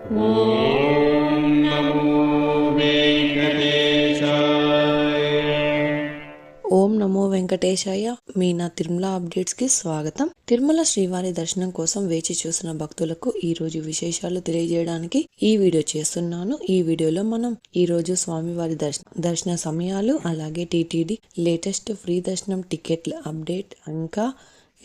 ఓం నమో వెంకటేశాయ. ఓం నమో వెంకటేశాయ. మీ నా తిరుమల అప్డేట్స్ కి స్వాగతం. తిరుమల శ్రీవారి దర్శనం కోసం వేచి చూసిన భక్తులకు ఈ రోజు విశేషాలు తెలియజేయడానికి ఈ వీడియో చేస్తున్నాను. ఈ వీడియోలో మనం ఈ రోజు స్వామివారి దర్శన సమయాలు, అలాగే టీటీడీ లేటెస్ట్ ఫ్రీ దర్శనం టికెట్ల అప్డేట్, ఇంకా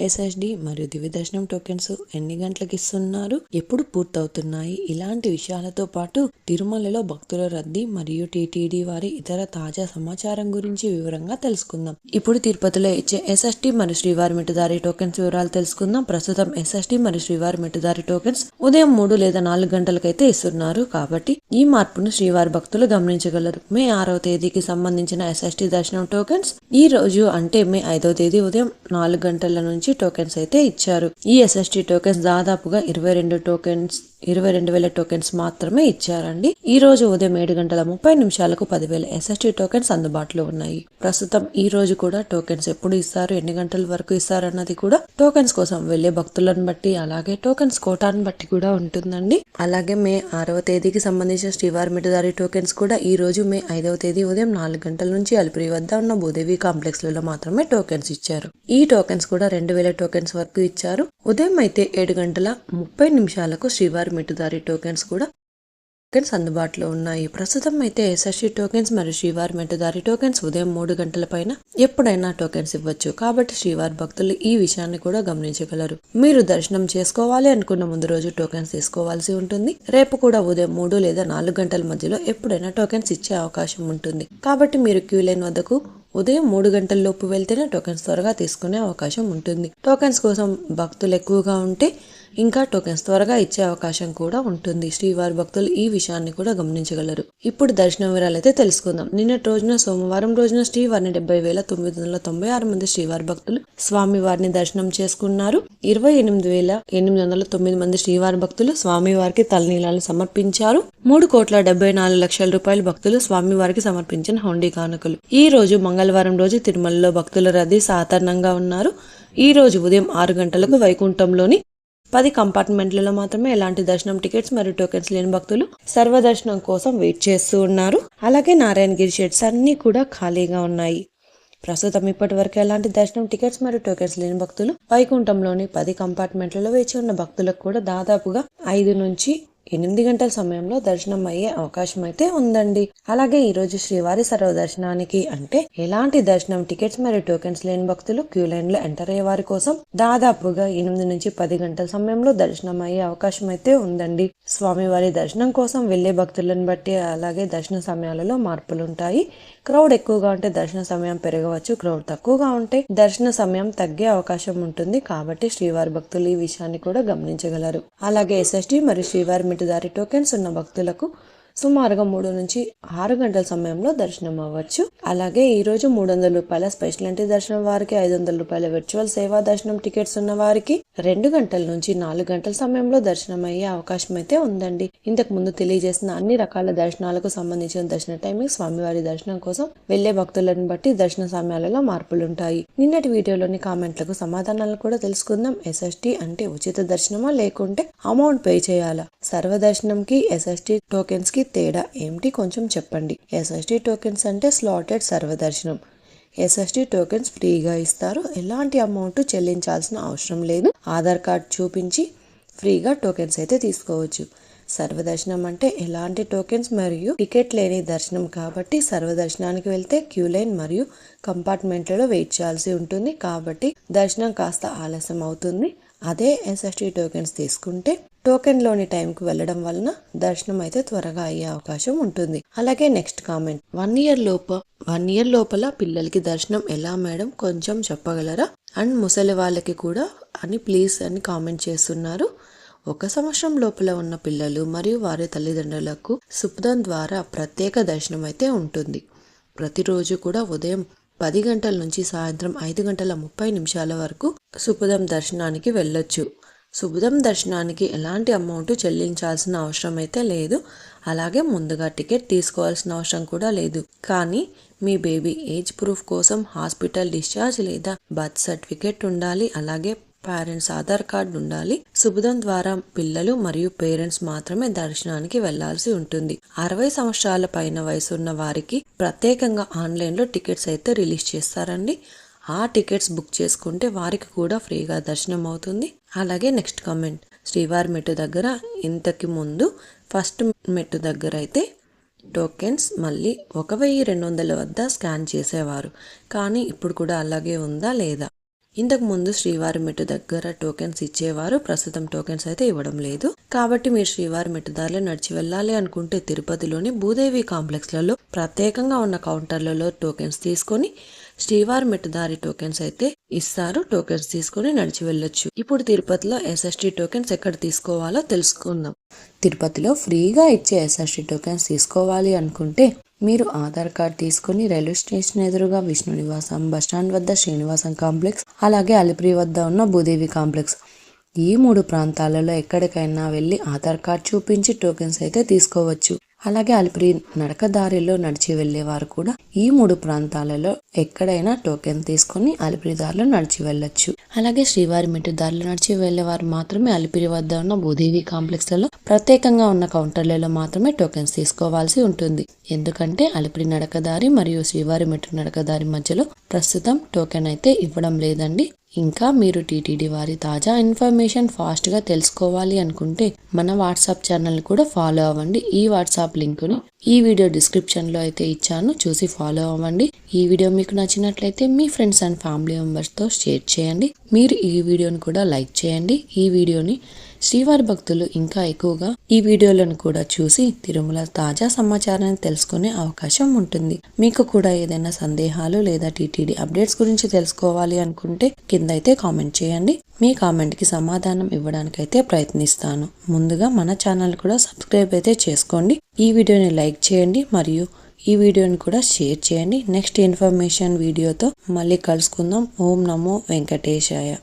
ఎస్ఎస్డి మరియు దివ్య దర్శనం టోకెన్స్ ఎన్ని గంటలకు ఇస్తున్నారు, ఎప్పుడు పూర్తవుతున్నాయి, ఇలాంటి విషయాలతో పాటు తిరుమలలో భక్తుల రద్దీ మరియు టీటీడీ వారి ఇతర తాజా సమాచారం గురించి వివరంగా తెలుసుకుందాం. ఇప్పుడు తిరుపతిలో ఇచ్చే ఎస్ఎస్డి మరియు శ్రీవారి మిట్టుదారి టోకెన్స్ వివరాలు తెలుసుకుందాం. ప్రస్తుతం ఎస్ఎస్డి మరియు శ్రీవారి మిట్టుదారి టోకెన్స్ ఉదయం 3 లేదా 4 గంటలకైతే ఇస్తున్నారు. కాబట్టి ఈ మార్పును శ్రీవారి భక్తులు గమనించగలరు. మే 6వ తేదీకి సంబంధించిన ఎస్ఎస్డి దర్శనం టోకెన్స్ ఈ రోజు అంటే మే 5వ తేదీ ఉదయం 4 గంటల నుంచి టోకెన్స్ అయితే ఇచ్చారు. ఈ ఎస్ఎస్టీ టోకెన్స్ దాదాపుగా 22,000 టోకెన్స్ మాత్రమే ఇచ్చారండి. ఈ రోజు ఉదయం 7:30 10,000 ఎస్ఎస్టీ టోకెన్స్ అందుబాటులో ఉన్నాయి. ప్రస్తుతం ఈ రోజు కూడా టోకెన్స్ ఎప్పుడు ఇస్తారు, ఎన్ని గంటల వరకు ఇస్తారు అన్నది కూడా టోకెన్స్ కోసం వెళ్లే భక్తులను బట్టి, అలాగే టోకెన్స్ కోటాను బట్టి కూడా ఉంటుందండి. అలాగే మే 6వ తేదీకి సంబంధించిన శ్రీవారి మిట్టుదారి టోకెన్స్ కూడా ఈ రోజు మే 5వ తేదీ ఉదయం 4 గంటల నుంచి అలిపిరి వద్ద ఉన్న భూదేవి కాంప్లెక్స్ లలో మాత్రమే టోకెన్స్ ఇచ్చారు. ఈ టోకెన్స్ కూడా 2,000 టోకెన్స్ వరకు ఇచ్చారు. ఉదయం అయితే 7:30 శ్రీవారి మిట్టుదారి టోకెన్స్ కూడా అందుబాటులో ఉన్నాయి. ప్రస్తుతం అయితే ఎస్ఎస్డి టోకెన్స్ మరియు శ్రీవారి మిట్టుదారి టోకెన్స్ ఉదయం 3 గంటల పైన ఎప్పుడైనా టోకెన్స్ ఇవ్వచ్చు. కాబట్టి శ్రీవారి భక్తులు ఈ విషయాన్ని కూడా గమనించగలరు. మీరు దర్శనం చేసుకోవాలి అనుకున్న ముందు రోజు టోకెన్స్ తీసుకోవాల్సి ఉంటుంది. రేపు కూడా ఉదయం 3 లేదా 4 గంటల మధ్యలో ఎప్పుడైనా టోకెన్స్ ఇచ్చే అవకాశం ఉంటుంది. కాబట్టి మీరు క్యూ లైన్ వద్దకు ఉదయం 3 గంటల లోపు వెళ్తేనే టోకెన్స్ త్వరగా తీసుకునే అవకాశం ఉంటుంది. టోకెన్స్ కోసం భక్తులు ఎక్కువగా ఉంటే ఇంకా టోకెన్స్ త్వరగా ఇచ్చే అవకాశం కూడా ఉంటుంది. శ్రీవారి భక్తులు ఈ విషయాన్ని కూడా గమనించగలరు. ఇప్పుడు దర్శనం వివరాలు అయితే తెలుసుకుందాం. నిన్నటి రోజున సోమవారం రోజున శ్రీవారిని 70,996 మంది శ్రీవారి భక్తులు స్వామివారిని దర్శనం చేసుకున్నారు. 28,809 మంది శ్రీవారి భక్తులు స్వామివారికి తలనీలాలు సమర్పించారు. 3,74,00,000 రూపాయల భక్తులు స్వామివారికి సమర్పించిన హుండీ కానుకలు. ఈ రోజు మంగళవారం రోజు తిరుమలలో భక్తుల రద్దీ సాధారణంగా ఉన్నారు. ఈ రోజు ఉదయం 6 గంటలకు వైకుంఠంలోని 10 కంపార్ట్మెంట్లలో మాత్రమే ఎలాంటి దర్శనం టికెట్స్ మరియు టోకెన్స్ లేని భక్తులు సర్వదర్శనం కోసం వెయిట్ చేస్తూ ఉన్నారు. అలాగే నారాయణగిరి షెడ్స్ అన్ని కూడా ఖాళీగా ఉన్నాయి. ప్రస్తుతం ఇప్పటి వరకు ఎలాంటి దర్శనం టికెట్స్ మరియు టోకెన్స్ లేని భక్తులు వైకుంఠంలోని 10 కంపార్ట్మెంట్లలో వేచి ఉన్న భక్తులకు కూడా దాదాపుగా 5 నుంచి 8 గంటల సమయంలో దర్శనం అయ్యే అవకాశం అయితే ఉందండి. అలాగే ఈ రోజు శ్రీవారి సర్వదర్శనానికి అంటే ఎలాంటి దర్శనం టికెట్స్ మరియు టోకెన్స్ లేని భక్తులు క్యూ లైన్ లో ఎంటర్ అయ్యే వారి కోసం దాదాపుగా 8 నుంచి 10 గంటల సమయంలో దర్శనం అయ్యే అవకాశం అయితే ఉందండి. స్వామివారి దర్శనం కోసం వెళ్లే భక్తులను బట్టి అలాగే దర్శన సమయాలలో మార్పులు ఉంటాయి. క్రౌడ్ ఎక్కువగా ఉంటే దర్శన సమయం పెరగవచ్చు, క్రౌడ్ తక్కువగా ఉంటే దర్శన సమయం తగ్గే అవకాశం ఉంటుంది. కాబట్టి శ్రీవారి భక్తులు ఈ విషయాన్ని కూడా గమనించగలరు. అలాగే ఎస్ఎస్డి మరియు శ్రీవారి మిట్టుదారి టోకెన్స్ ఉన్న భక్తులకు సుమారుగా 3 నుంచి 6 గంటల సమయంలో దర్శనం అవ్వచ్చు. అలాగే ఈ రోజు 300 రూపాయల స్పెషల్ ఎంట్రీ దర్శనం వారికి, 500 రూపాయల వర్చువల్ సేవా దర్శనం టికెట్స్ ఉన్న వారికి 2 గంటల నుంచి 4 గంటల సమయంలో దర్శనం అయ్యే అవకాశం అయితే ఉందండి. ఇంతకు ముందు తెలియజేసిన అన్ని రకాల దర్శనాలకు సంబంధించిన దర్శన టైమింగ్ స్వామివారి దర్శనం కోసం వెళ్లే భక్తులను బట్టి దర్శన సమయాలలో మార్పులుంటాయి. నిన్నటి వీడియోలోని కామెంట్లకు సమాధానాలు కూడా తెలుసుకుందాం. ఎస్ఎస్డి అంటే ఉచిత దర్శనమా లేకుంటే అమౌంట్ పే చేయాలా? సర్వదర్శనంకి ఎస్ఎస్డి టోకెన్స్ కి తేడా ఏమిటి కొంచెం చెప్పండి. ఎస్ఎస్డి టోకెన్స్ అంటే స్లాటెడ్ సర్వదర్శనం. ఎస్ఎస్డి టోకెన్స్ ఫ్రీగా ఇస్తారు. ఎలాంటి అమౌంట్ చెల్లించాల్సిన అవసరం లేదు. ఆధార్ కార్డ్ చూపించి ఫ్రీగా టోకెన్స్ అయితే తీసుకోవచ్చు. సర్వదర్శనం అంటే ఎలాంటి టోకెన్స్ మరియు టికెట్ లేని దర్శనం కాబట్టి సర్వదర్శనానికి వెళ్తే క్యూ లైన్ మరియు కంపార్ట్మెంట్లలో వెయిట్ చేయాల్సి ఉంటుంది. కాబట్టి దర్శనం కాస్త ఆలస్యం అవుతుంది. అదే ఎస్ఎస్డి టోకెన్స్ తీసుకుంటే టోకెన్ లోని టైంకు వెళ్లడం వలన దర్శనం అయితే త్వరగా అయ్యే అవకాశం ఉంటుంది. అలాగే నెక్స్ట్ కామెంట్, 1 ఇయర్ లోపల పిల్లలకి దర్శనం ఎలా మేడం కొంచెం చెప్పగలరా? అండ్ ముసలి వాళ్ళకి కూడా అని ప్లీజ్ అని కామెంట్ చేస్తున్నారు. 1 సంవత్సరం లోపల ఉన్న పిల్లలు మరియు వారి తల్లిదండ్రులకు సుపథం ద్వారా ప్రత్యేక దర్శనం అయితే ఉంటుంది. ప్రతిరోజు కూడా ఉదయం 10 గంటల నుంచి సాయంత్రం 5:30 వరకు సుపథం దర్శనానికి వెళ్ళొచ్చు. సుపథం దర్శనానికి ఎలాంటి అమౌంట్ చెల్లించాల్సిన అవసరం అయితే లేదు. అలాగే ముందుగా టికెట్ తీసుకోవాల్సిన అవసరం కూడా లేదు. కానీ మీ బేబీ ఏజ్ ప్రూఫ్ కోసం హాస్పిటల్ డిశ్చార్జ్ లేదా బర్త్ సర్టిఫికేట్ ఉండాలి. అలాగే పేరెంట్స్ ఆధార్ కార్డు ఉండాలి. శుభదం ద్వారా పిల్లలు మరియు పేరెంట్స్ మాత్రమే దర్శనానికి వెళ్లాల్సి ఉంటుంది. 60 సంవత్సరాల పైన వయసు ఉన్న వారికి ప్రత్యేకంగా ఆన్లైన్లో టికెట్స్ అయితే రిలీజ్ చేస్తారండి. ఆ టికెట్స్ బుక్ చేసుకుంటే వారికి కూడా ఫ్రీగా దర్శనం అవుతుంది. అలాగే నెక్స్ట్ కామెంట్, శ్రీవారి మెట్టు దగ్గర ఇంతకు ముందు ఫస్ట్ మెట్టు దగ్గర అయితే టోకెన్స్ మళ్ళీ 1200 వద్ద స్కాన్ చేసేవారు. కానీ ఇప్పుడు కూడా అలాగే ఉందా లేదా? ఇంతకు ముందు శ్రీవారి మెట్టు దగ్గర టోకెన్స్ ఇచ్చేవారు, ప్రస్తుతం టోకెన్స్ అయితే ఇవ్వడం లేదు. కాబట్టి మీరు శ్రీవారి మెట్టు దారిలో నడిచి వెళ్ళాలి అనుకుంటే తిరుపతిలోని భూదేవి కాంప్లెక్స్లలో ప్రత్యేకంగా ఉన్న కౌంటర్లలో టోకెన్స్ తీసుకొని శ్రీవారి మెట్టు దారి టోకెన్స్ అయితే ఇస్తారు. టోకెన్స్ తీసుకొని నడిచి వెళ్ళొచ్చు. ఇప్పుడు తిరుపతిలో ఎస్ఎస్టీ టోకెన్స్ ఎక్కడ తీసుకోవాలో తెలుసుకుందాం. తిరుపతిలో ఫ్రీగా ఇచ్చే ఎస్ఎస్టీ టోకెన్స్ తీసుకోవాలి అనుకుంటే మీరు ఆధార్ కార్డ్ తీసుకుని రైల్వే స్టేషన్ ఎదురుగా విష్ణు నివాసం, బస్టాండ్ వద్ద శ్రీనివాసం కాంప్లెక్స్, అలాగే అలిపిరి వద్ద ఉన్న భూదేవి కాంప్లెక్స్, ఈ 3 ప్రాంతాలలో ఎక్కడికైనా వెళ్లి ఆధార్ కార్డ్ చూపించి టోకెన్స్ అయితే తీసుకోవచ్చు. అలాగే అలిపిరి నడకదారిలో నడిచి వెళ్లేవారు కూడా ఈ 3 ప్రాంతాలలో ఎక్కడైనా టోకెన్ తీసుకుని అలిపిరి దారిలో నడిచి వెళ్ళొచ్చు. అలాగే శ్రీవారి మెట్టు దారిలో నడిచి వెళ్లేవారు మాత్రమే అలిపిరి వద్ద ఉన్న భూదేవి కాంప్లెక్స్ లలో ప్రత్యేకంగా ఉన్న కౌంటర్లలో మాత్రమే టోకెన్స్ తీసుకోవాల్సి ఉంటుంది. ఎందుకంటే అలిపిరి నడకదారి మరియు శ్రీవారి మెట్టు నడకదారి మధ్యలో ప్రస్తుతం టోకెన్ అయితే ఇవ్వడం లేదండి. ఇంకా మీరు టీటీడీ వారి తాజా ఇన్ఫర్మేషన్ ఫాస్ట్ గా తెలుసుకోవాలి అనుకుంటే మన వాట్సాప్ ఛానల్ కూడా ఫాలో అవ్వండి. ఈ వాట్సాప్ లింక్ ని ఈ వీడియో డిస్క్రిప్షన్ లో అయితే ఇచ్చాను, చూసి ఫాలో అవ్వండి. ఈ వీడియో మీకు నచ్చినట్లయితే మీ ఫ్రెండ్స్ అండ్ ఫ్యామిలీ మెంబర్స్ తో షేర్ చేయండి. మీరు ఈ వీడియోని కూడా లైక్ చేయండి. ఈ వీడియోని శ్రీవారి భక్తులు ఇంకా ఎక్కువగా ఈ వీడియోలను కూడా చూసి తిరుమల తాజా సమాచారాన్ని తెలుసుకునే అవకాశం ఉంటుంది. మీకు కూడా ఏదైనా సందేహాలు లేదా టీటీడీ అప్డేట్స్ గురించి తెలుసుకోవాలి అనుకుంటే కింద అయితే కామెంట్ చేయండి. మీ కామెంట్ కి సమాధానం ఇవ్వడానికైతే ప్రయత్నిస్తాను. ముందుగా మన ఛానల్ కూడా సబ్స్క్రైబ్ అయితే చేసుకోండి. ఈ వీడియోని లైక్ చేయండి మరియు ఈ వీడియోని కూడా షేర్ చేయండి. నెక్స్ట్ ఇన్ఫర్మేషన్ వీడియోతో మళ్ళీ కలుసుకుందాం. ఓం నమో వెంకటేశాయ.